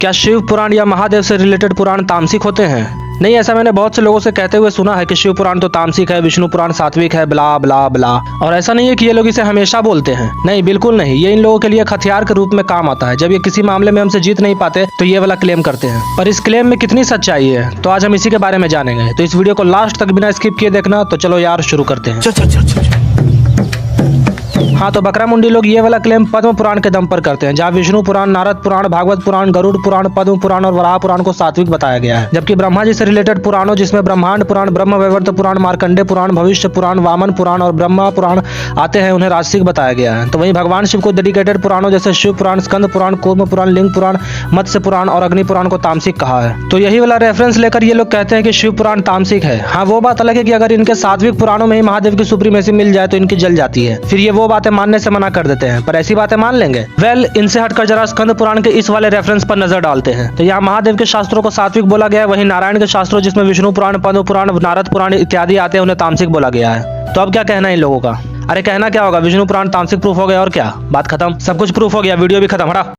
क्या शिव पुराण या महादेव से रिलेटेड पुराण तामसिक होते हैं? नहीं, ऐसा मैंने बहुत से लोगों से कहते हुए सुना है कि शिव पुराण तो तामसिक है, विष्णु पुराण सात्विक है, ब्ला ब्ला ब्ला। और ऐसा नहीं है कि ये लोग इसे हमेशा बोलते हैं, नहीं बिल्कुल नहीं। ये इन लोगों के लिए हथियार के रूप में काम आता है। जब ये किसी मामले में हमसे जीत नहीं पाते तो ये वाला क्लेम करते हैं। पर इस क्लेम में कितनी सच्चाई है तो आज हम इसी के बारे में जानेंगे। तो इस वीडियो को लास्ट तक बिना स्किप किए देखना। तो चलो यार शुरू करते हैं। हाँ, तो बकरा मुंडी लोग ये वाला क्लेम पद्म पुराण के दम पर करते हैं, जहाँ विष्णु पुराण, नारद पुराण, भागवत पुराण, गरुड़ पुराण, पद्म पुराण और वराह पुराण को सात्विक बताया गया है। जबकि ब्रह्मा जी से रिलेटेड पुराणों जिसमें ब्रह्मांड पुराण, ब्रह्म वैवर्त पुराण, मार्कंडे पुराण, भविष्य पुराण, वामन पुराण और ब्रह्मा पुराण आते हैं, उन्हें राजसिक बताया गया है। तो वहीं भगवान शिव को डेडिकेटेड पुराणों जैसे शिव पुराण, स्कंद पुराण, कूर्म पुराण, लिंग पुराण, मत्स्य पुराण और अग्नि पुराण को तामसिक कहा है। तो यही वाला रेफरेंस लेकर ये लोग कहते हैं कि शिव पुराण तामसिक है। हाँ, वो बात अलग है कि अगर इनके सात्विक पुराणों में ही महादेव की सुप्रीमेसी मिल जाए तो इनकी जल जाती है। फिर ये वो बातें मानने से मना कर देते हैं, पर ऐसी बातें मान लेंगे। इनसे हटकर जरा स्कंद पुराण के इस वाले रेफरेंस पर नजर डालते हैं। तो यहाँ महादेव के शास्त्रों को सात्विक बोला गया है, वहीं नारायण के शास्त्रों जिसमें विष्णु पुराण, पद्म पुराण, नारद पुराण इत्यादि आते हैं, उन्हें तामसिक बोला गया है। तो अब क्या कहना है इन लोगों का? अरे कहना क्या होगा, विष्णु पुराण तामसिक प्रूफ हो गया और क्या, बात खत्म, सब कुछ प्रूफ हो गया, वीडियो भी खत्म। हटा।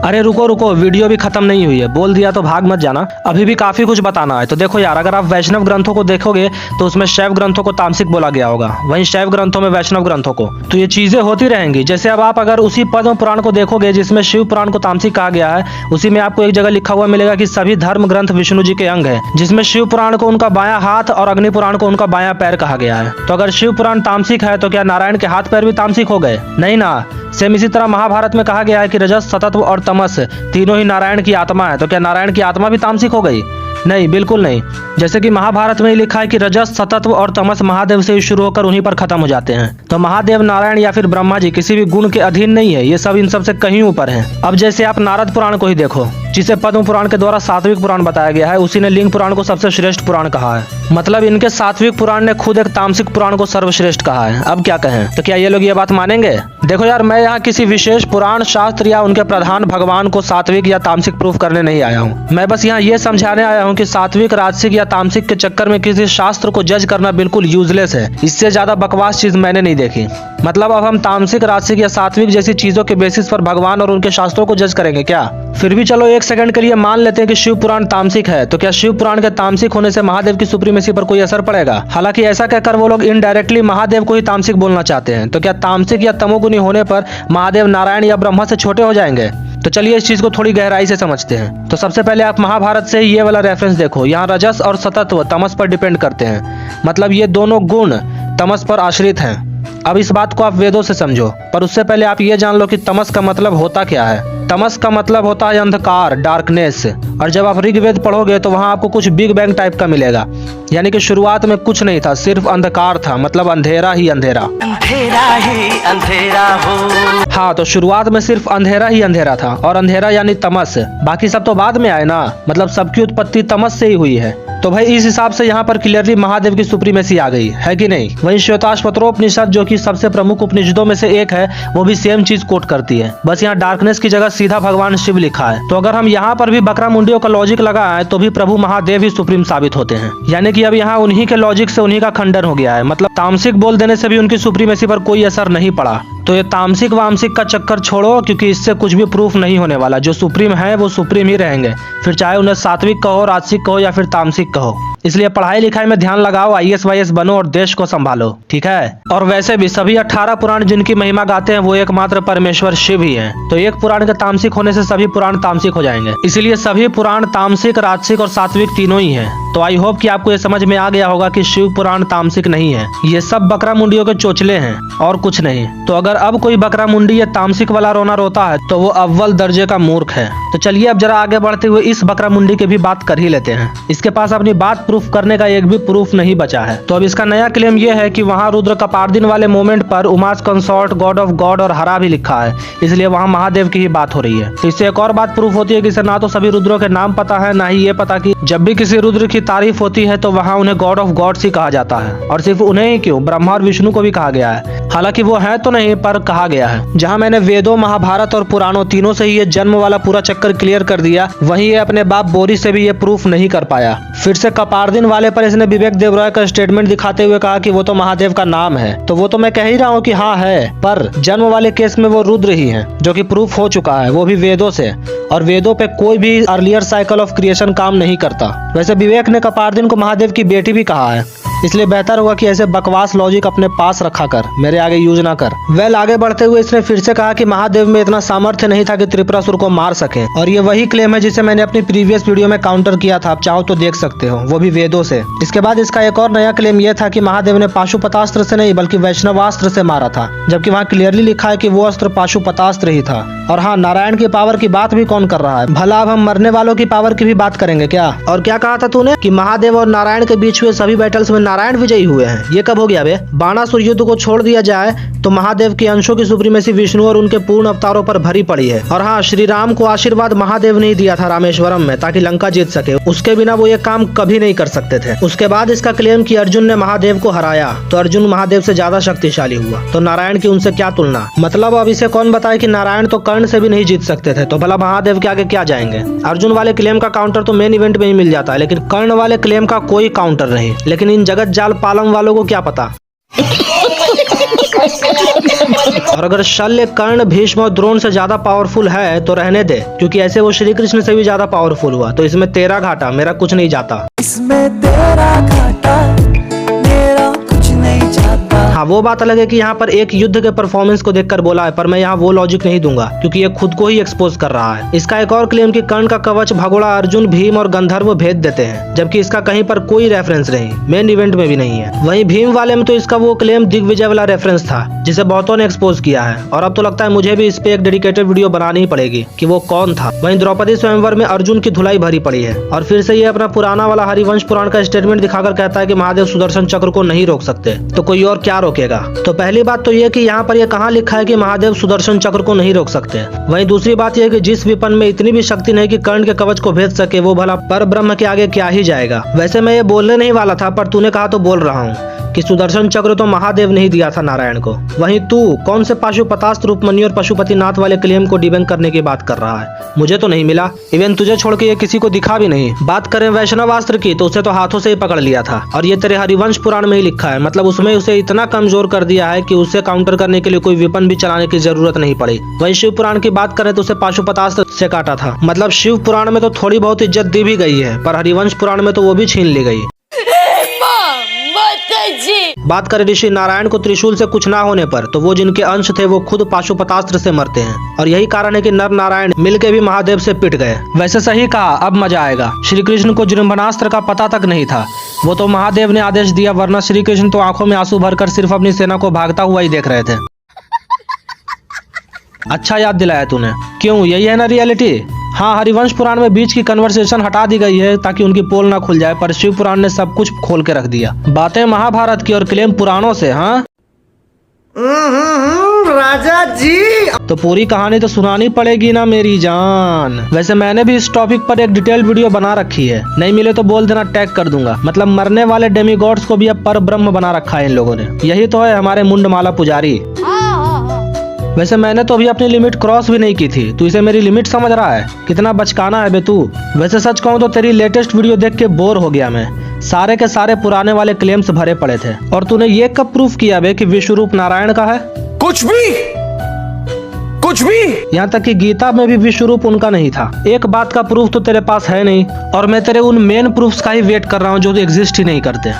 अरे रुको रुको, वीडियो भी खत्म नहीं हुई है, बोल दिया तो भाग मत जाना, अभी भी काफी कुछ बताना है। तो देखो यार, अगर आप वैष्णव ग्रंथों को देखोगे तो उसमें शैव ग्रंथों को तामसिक बोला गया होगा, वहीं शैव ग्रंथों में वैष्णव ग्रंथों को। तो ये चीजें होती रहेंगी। जैसे अब आप अगर उसी पद्म पुराण को देखोगे जिसमें शिव पुराण को तामसिक कहा गया है, उसी में आपको एक जगह लिखा हुआ मिलेगा कि सभी धर्म ग्रंथ विष्णु जी के अंग है, जिसमें शिव पुराण को उनका बायां हाथ और अग्नि पुराण को उनका बायां पैर कहा गया है। तो अगर शिव पुराण तामसिक है तो क्या नारायण के हाथ पैर भी तामसिक हो गए? नहीं ना। सेम इसी तरह महाभारत में कहा गया है कि रजस, सतत्व और तमस तीनों ही नारायण की आत्मा है। तो क्या नारायण की आत्मा भी तामसिक हो गई? नहीं, बिल्कुल नहीं। जैसे कि महाभारत में ही लिखा है कि रजस, सतत्व और तमस महादेव से ही शुरू होकर उन्हीं पर खत्म हो जाते हैं। तो महादेव, नारायण या फिर ब्रह्मा जी किसी भी गुण के अधीन नहीं है, ये सब इन सब से कहीं ऊपर है। अब जैसे आप नारद पुराण को ही देखो, जिसे पद्म पुराण के द्वारा सात्विक पुराण बताया गया है, उसी ने लिंग पुराण को सबसे श्रेष्ठ पुराण कहा है। मतलब इनके सात्विक पुराण ने खुद एक तामसिक पुराण को सर्वश्रेष्ठ कहा है। अब क्या कहें, तो क्या ये लोग ये बात मानेंगे? देखो यार, मैं यहाँ किसी विशेष पुराण, शास्त्र या उनके प्रधान भगवान को सात्विक या तामसिक प्रूफ करने नहीं आया हूँ। मैं बस यहाँ ये समझाने आया हूँ कि सात्विक, राजसिक या तामसिक के चक्कर में किसी शास्त्र को जज करना बिल्कुल यूजलेस है। इससे ज्यादा बकवास चीज मैंने नहीं देखी। मतलब अब हम तामसिक, राजसिक या सात्विक जैसी चीजों के बेसिस पर भगवान और उनके शास्त्रों को जज करेंगे क्या? फिर भी चलो एक सेकंड के लिए मान लेते हैं कि शिव पुराण तामसिक है, तो क्या शिव पुराण के तामसिक होने से महादेव की सुप्रीमेसी पर कोई असर पड़ेगा? हालांकि ऐसा कहकर वो लोग इनडायरेक्टली महादेव को ही तामसिक बोलना चाहते हैं। तो क्या तामसिक या तमोगुनी होने पर महादेव, नारायण या ब्रह्मा से छोटे हो जाएंगे? तो चलिए इस चीज को थोड़ी गहराई से समझते हैं। तो सबसे पहले आप महाभारत से ये वाला रेफरेंस देखो। यहाँ रजस और सतत्व तमस पर डिपेंड करते हैं, मतलब ये दोनों गुण तमस पर आश्रित हैं। अब इस बात को आप वेदों से समझो, पर उससे पहले आप ये जान लो कि तमस का मतलब होता क्या है। तमस का मतलब होता है अंधकार, डार्कनेस। और जब आप ऋग्वेद पढ़ोगे तो वहाँ आपको कुछ बिग बैंग टाइप का मिलेगा, यानी कि शुरुआत में कुछ नहीं था, सिर्फ अंधकार था, मतलब अंधेरा ही अंधेरा, अंधेरा ही अंधेरा हो। हाँ, तो शुरुआत में सिर्फ अंधेरा ही अंधेरा था, और अंधेरा यानी तमस। बाकी सब तो बाद में आए ना, मतलब सबकी उत्पत्ति तमस से ही हुई है। तो भाई इस हिसाब से यहाँ पर क्लियरली महादेव की सुप्रीमेसी आ गई है कि नहीं? वहीं श्वेताश्वतरोपनिषद, जो कि सबसे प्रमुख उपनिषदों में से एक है, वो भी सेम चीज कोट करती है, बस यहाँ डार्कनेस की जगह सीधा भगवान शिव लिखा है। तो अगर हम यहाँ पर भी बकरा मुंडियों का लॉजिक लगाएं तो भी प्रभु महादेव ही सुप्रीम साबित होते हैं। यानी कि अब यहाँ उन्हीं के लॉजिक से उन्हीं का खंडन हो गया है। मतलब तामसिक बोल देने से भी उनकी सुप्रीमेसी पर कोई असर नहीं पड़ा। तो ये तामसिक वामसिक का चक्कर छोड़ो, क्योंकि इससे कुछ भी प्रूफ नहीं होने वाला। जो सुप्रीम है वो सुप्रीम ही रहेंगे, फिर चाहे उन्हें सात्विक कहो, राजसिक कहो या फिर तामसिक कहो। इसलिए पढ़ाई लिखाई में ध्यान लगाओ, IAS वाईएस बनो और देश को संभालो, ठीक है? और वैसे भी सभी 18 पुराण जिनकी महिमा गाते हैं वो एकमात्र परमेश्वर शिव ही है। तो एक पुराण के तामसिक होने से सभी पुराण तामसिक हो जाएंगे। इसीलिए सभी पुराण तामसिक, राजसिक और सात्विक तीनों ही हैं। तो आई होप कि आपको ये समझ में आ गया होगा कि शिव पुराण तामसिक नहीं है, ये सब बकरा मुंडियों के चोचले हैं और कुछ नहीं। तो अगर अब कोई बकरा मुंडी या तामसिक वाला रोना रोता है तो वो अव्वल दर्जे का मूर्ख है। तो चलिए अब जरा आगे बढ़ते हुए इस बकरा मुंडी की भी बात कर ही लेते हैं। इसके पास अपनी बात प्रूफ करने का एक भी प्रूफ नहीं बचा है। तो अब इसका नया क्लेम ये है कि वहाँ रुद्र कपार्दिन वाले मोमेंट पर उमास कंसॉर्ट, गॉड ऑफ गॉड और हरा भी लिखा है, इसलिए वहाँ महादेव की ही बात हो रही है। तो इससे एक और बात प्रूफ होती है कि इसे ना तो सभी रुद्रों के नाम पता है, ना ही ये पता कि जब भी किसी रुद्र की तारीफ होती है तो वहाँ उन्हें गॉड ऑफ गॉड्स ही कहा जाता है। और सिर्फ उन्हें ही क्यों, ब्रह्मा और विष्णु को भी कहा गया है। हालांकि वो है तो नहीं, पर कहा गया है। जहाँ मैंने वेदों, महाभारत और पुराणों तीनों से ही ये जन्म वाला पूरा चक्कर क्लियर कर दिया, वहीं ये अपने बाप बोरी से भी ये प्रूफ नहीं कर पाया। फिर से कपार्दिन वाले पर इसने विवेक देवराय का स्टेटमेंट दिखाते हुए कहा कि वो तो महादेव का नाम है। तो वो तो मैं कह ही रहा हूँ कि हाँ है, पर जन्म वाले केस में वो रुद्र ही है, जो कि प्रूफ हो चुका है, वो भी वेदों से। और वेदों पे कोई भी अर्लियर साइकिल ऑफ क्रिएशन काम नहीं करता। वैसे विवेक ने कपार्दिन को महादेव की बेटी भी कहा है, इसलिए बेहतर होगा कि ऐसे बकवास लॉजिक अपने पास रखा कर, मेरे आगे यूज ना कर। वेल, आगे बढ़ते हुए इसने फिर से कहा कि महादेव में इतना सामर्थ्य नहीं था कि त्रिपुरासुर को मार सके, और ये वही क्लेम है जिसे मैंने अपनी प्रीवियस वीडियो में काउंटर किया था, आप चाहो तो देख सकते हो, वो भी वेदों से। इसके बाद इसका एक और नया क्लेम यह था कि महादेव ने पाशुपतास्त्र से नहीं बल्कि वैष्णवास्त्र से मारा था, जबकि वहाँ क्लियरली लिखा है कि वो अस्त्र पाशुपतास्त्र ही था। और हाँ, नारायण की पावर की बात भी कौन कर रहा है भला? अब हम मरने वालों की पावर की भी बात करेंगे क्या? और क्या कहा था तूने कि महादेव और नारायण के बीच हुए सभी बैटल्स में नारायण विजयी हुए हैं? ये कब हो गया बे? बाणासुर युद्ध को छोड़ दिया जाए तो महादेव के अंशों की सुप्रीमेसी विष्णु और उनके पूर्ण अवतारों पर भरी पड़ी है। और हाँ, श्री राम को आशीर्वाद महादेव ने ही दिया था रामेश्वरम में, ताकि लंका जीत सके। उसके बिना वो ये काम कभी नहीं कर सकते थे। उसके बाद इसका क्लेम कि अर्जुन ने महादेव को हराया, तो अर्जुन महादेव से ज्यादा शक्तिशाली हुआ, तो नारायण की उनसे क्या तुलना? मतलब अब इसे कौन बताए कि नारायण तो कर्ण से भी नहीं जीत सकते थे, तो भला महादेव के आगे क्या जाएंगे? अर्जुन वाले क्लेम का काउंटर तो मेन इवेंट में ही मिल जाता है, लेकिन कर्ण वाले क्लेम का कोई काउंटर नहीं। लेकिन इन जगत जाल पालम वालों को क्या पता। और अगर शल्य, कर्ण, भीष्म और द्रोण से ज्यादा पावरफुल है तो रहने दे, क्योंकि ऐसे वो श्री कृष्ण से भी ज्यादा पावरफुल हुआ, तो इसमें तेरा घाटा, मेरा कुछ नहीं जाता। इसमें तेरा घाटा, मेरा कुछ नहीं जाता। हाँ, वो बात अलग है कि यहाँ पर एक युद्ध के परफॉर्मेंस को देखकर बोला है, पर मैं यहाँ वो लॉजिक नहीं दूंगा, क्योंकि ये खुद को ही एक्सपोज कर रहा है। इसका एक और क्लेम कि कर्ण का कवच भगोड़ा अर्जुन, भीम और गंधर्व भेद देते हैं, जबकि इसका कहीं पर कोई रेफरेंस नहीं, मेन इवेंट में भी नहीं है। वहीं भीम वाले में तो इसका वो क्लेम दिग्विजय वाला रेफरेंस था, जिसे बहुतों ने एक्सपोज किया है। और अब तो लगता है मुझे भी इस पे एक डेडिकेटेड वीडियो बनानी ही पड़ेगी कि वो कौन था। वहीं द्रौपदी स्वयंवर में अर्जुन की धुलाई भरी पड़ी है, और फिर से ये अपना पुराना वाला हरिवंश पुराण का स्टेटमेंट दिखाकर कहता है कि महादेव सुदर्शन चक्र को नहीं रोक सकते, तो कोई और क्या रोकेगा? तो पहली बात तो ये कि यहाँ पर ये कहाँ लिखा है कि महादेव सुदर्शन चक्र को नहीं रोक सकते। वहीं दूसरी बात यह कि जिस विपन में इतनी भी शक्ति नहीं कि कर्ण के कवच को भेद सके, वो भला पर ब्रह्म के आगे क्या ही जाएगा। वैसे मैं ये बोलने नहीं वाला था, पर तूने कहा तो बोल रहा हूँ कि सुदर्शन चक्र तो महादेव ने ही दिया था नारायण को। वहीं तू कौन से पाशुपतास्त्र, उपमन्यु और पशुपतिनाथ वाले क्लेम को डिबंक करने की बात कर रहा है? मुझे तो नहीं मिला, इवन तुझे छोड़ के ये किसी को दिखा भी नहीं। बात करें वैष्णवास्त्र की, तो उसे तो हाथों से ही पकड़ लिया था, और ये तेरे हरिवंश पुराण में ही लिखा है। मतलब उसमें उसे इतना कमजोर कर दिया है कि उसे काउंटर करने के लिए कोई विपन भी चलाने की जरूरत नहीं पड़ी। वहीं शिव पुराण की बात करें तो उसे पाशुपतास्त्र से काटा था। मतलब शिव पुराण में तो थोड़ी बहुत इज्जत दी भी गई है, पर हरिवंश पुराण में तो वो भी छीन ली गई। बात करें ऋषि नारायण को त्रिशूल से कुछ ना होने पर, तो वो जिनके अंश थे वो खुद पाशुपतास्त्र से मरते हैं, और यही कारण है कि नर नारायण मिलके भी महादेव से पिट गए। वैसे सही कहा, अब मजा आएगा। श्री कृष्ण को जृंभनास्त्र का पता तक नहीं था, वो तो महादेव ने आदेश दिया, वरना श्री कृष्ण तो आंखों में आंसू भरकर सिर्फ अपनी सेना को भागता हुआ ही देख रहे थे। अच्छा याद दिलाया तूने। क्यों, यही है ना रियलिटी? हाँ, हरिवंश पुराण में बीच की कन्वर्सेशन हटा दी गई है ताकि उनकी पोल ना खुल जाए, पर शिव पुराण ने सब कुछ खोल के रख दिया। बातें महाभारत की और क्लेम पुराणों से। हाँ राजा जी, तो पूरी कहानी तो सुनानी पड़ेगी ना मेरी जान। वैसे मैंने भी इस टॉपिक पर एक डिटेल वीडियो बना रखी है, नहीं मिले तो बोल देना, टैग कर दूंगा। मतलब मरने वाले डेमीगॉड्स को भी अब पर ब्रह्म बना रखा है इन लोगों ने। यही तो है हमारे मुंडमाला पुजारी। वैसे मैंने तो अभी अपनी लिमिट क्रॉस भी नहीं की थी, तू इसे मेरी लिमिट समझ रहा है? कितना बचकाना है बे तू। वैसे सच कहूँ तो तेरी लेटेस्ट वीडियो देख के बोर हो गया मैं। सारे के सारे पुराने वाले क्लेम्स भरे पड़े थे। और तूने ये कब प्रूफ किया बे कि विश्व रूप नारायण का है? कुछ भी यहाँ तक कि गीता में भी विश्व रूप उनका नहीं था। एक बात का प्रूफ तो तेरे पास है नहीं, और मैं तेरे उन मेन प्रूफ्स का ही वेट कर रहा हूँ जो एग्जिस्ट ही नहीं करते।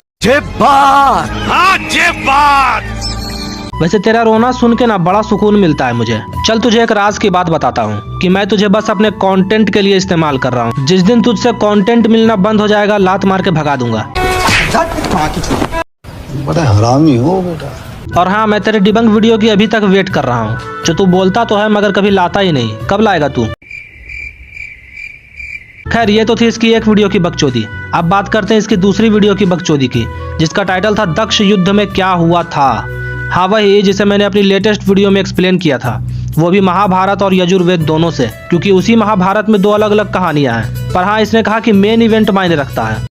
वैसे तेरा रोना सुन के ना बड़ा सुकून मिलता है मुझे। चल तुझे एक राज की बात बताता हूँ कि मैं तुझे बस अपने कंटेंट के लिए इस्तेमाल कर रहा हूँ। जिस दिन तुझसे कंटेंट मिलना बंद हो जाएगा, लात मार के भगा दूंगा। बड़ा हरामी हो बेटा। और हाँ, मैं तेरे डिबंक वीडियो की अभी तक वेट कर रहा हूँ, जो तू बोलता तो है मगर कभी लाता ही नहीं। कब लाएगा तू? खैर, ये तो थी इसकी एक वीडियो की बकचोदी। अब बात करते हैं इसकी दूसरी वीडियो की बकचोदी की, जिसका टाइटल था दक्ष युद्ध में क्या हुआ था। हाँ, वही जिसे मैंने अपनी लेटेस्ट वीडियो में एक्सप्लेन किया था, वो भी महाभारत और यजुर्वेद दोनों से, क्योंकि उसी महाभारत में दो अलग अलग कहानियां हैं। पर हाँ, इसने कहा कि मेन इवेंट मायने रखता है।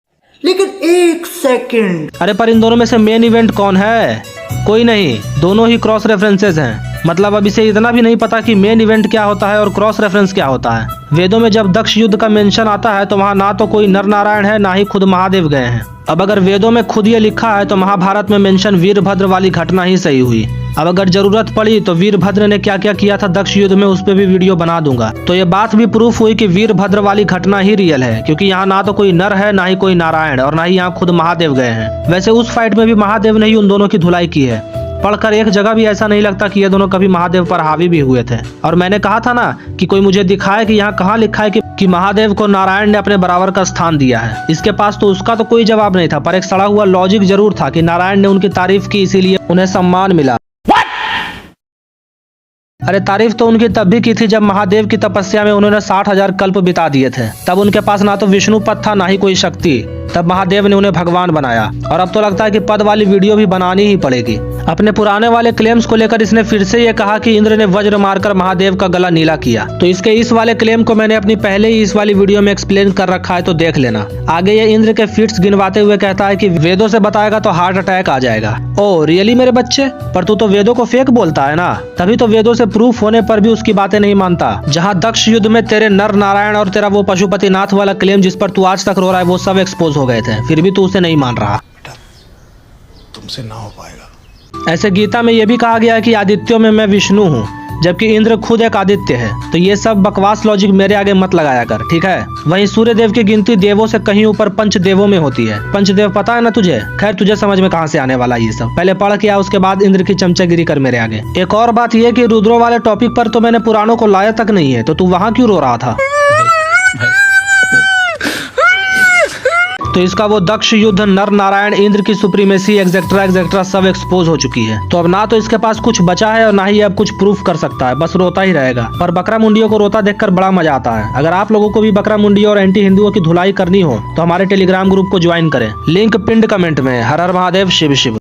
लेकिन एक सेकंड, अरे पर इन दोनों में से मेन इवेंट कौन है? कोई नहीं, दोनों ही क्रॉस रेफरेंसेस हैं। मतलब अब इसे इतना भी नहीं पता कि मेन इवेंट क्या होता है और क्रॉस रेफरेंस क्या होता है। वेदों में जब दक्ष युद्ध का मेंशन आता है तो वहाँ ना तो कोई नर नारायण है, ना ही खुद महादेव गए हैं। अब अगर वेदों में खुद ये लिखा है तो महाभारत में मेंशन वीरभद्र वाली घटना ही सही हुई, अब अगर जरूरत पड़ी तो वीरभद्र ने क्या क्या किया था दक्ष युद्ध में, उस पर भी वीडियो बना दूंगा। तो ये बात भी प्रूफ हुई कि वीरभद्र वाली घटना ही रियल है, क्योंकि यहाँ ना तो कोई नर है, ना ही कोई नारायण, और ना ही यहाँ खुद महादेव गए हैं। वैसे उस फाइट में भी महादेव ने ही उन दोनों की धुलाई की है। पढ़कर एक जगह भी ऐसा नहीं लगता कि ये दोनों कभी महादेव पर हावी भी हुए थे। और मैंने कहा था ना कि कोई मुझे दिखाए कि यहाँ कहाँ लिखा है कि महादेव को नारायण ने अपने बराबर का स्थान दिया है। इसके पास तो उसका तो कोई जवाब नहीं था, पर एक सड़ा हुआ लॉजिक जरूर था कि नारायण ने उनकी तारीफ की, इसीलिए उन्हें सम्मान मिला। अरे तारीफ तो उनकी तब भी की थी जब महादेव की तपस्या में उन्होंने 60,000 कल्प बिता दिए थे। तब उनके पास ना तो विष्णु पद था, ना ही कोई शक्ति। तब महादेव ने उन्हें भगवान बनाया। और अब तो लगता है कि पद वाली वीडियो भी बनानी ही पड़ेगी। अपने पुराने वाले क्लेम्स को लेकर इसने फिर से ये कहा कि इंद्र ने वज्र मारकर महादेव का गला नीला किया। तो इसके इस वाले क्लेम को मैंने अपनी पहले ही इस वाली वीडियो में एक्सप्लेन कर रखा है, तो देख लेना। आगे ये इंद्र के फीट्स गिनवाते हुए कहता है कि वेदों से बताएगा तो हार्ट अटैक आ जाएगा। ओ रियली मेरे बच्चे, पर तू तो वेदों को फेक बोलता है ना, तभी तो वेदों से प्रूफ होने पर भी उसकी बातें नहीं मानता। जहाँ दक्ष युद्ध में तेरे नर नारायण और तेरा वो पशुपतिनाथ वाला क्लेम जिस पर तू आज तक रो रहा है, वो सब एक्सपोज हो गए थे, फिर भी तू उसे नहीं मान रहा। तुमसे ना हो पाएगा। ऐसे गीता में यह भी कहा गया है कि आदित्यों में मैं विष्णु हूँ, जबकि इंद्र खुद एक आदित्य है। तो ये सब बकवास लॉजिक मेरे आगे मत लगाया कर, ठीक है। वहीं सूर्य देव की गिनती देवों से कहीं ऊपर पंच देवों में होती है। पंचदेव पता है ना तुझे? खैर तुझे समझ में कहाँ से आने वाला ये सब, पहले पढ़ के आ, उसके बाद इंद्र की चमचागिरी कर मेरे आगे। एक और बात यह कि रुद्रों वाले टॉपिक पर तो मैंने पुराणों को लाया तक नहीं है, तो तू वहाँ क्यों रो रहा था? तो इसका वो दक्ष युद्ध, नर नारायण, इंद्र की सुप्रीमेसी, एक्सेट्रा एक्सेट्रा सब एक्सपोज हो चुकी है। तो अब ना तो इसके पास कुछ बचा है और ना ही अब कुछ प्रूफ कर सकता है, बस रोता ही रहेगा। पर बकरा मुंडियों को रोता देखकर बड़ा मजा आता है। अगर आप लोगों को भी बकरा मुंडियों और एंटी हिंदुओं की धुलाई करनी हो तो हमारे टेलीग्राम ग्रुप को ज्वाइन करें, लिंक पिंड कमेंट में। हर हर महादेव, शिव शिव।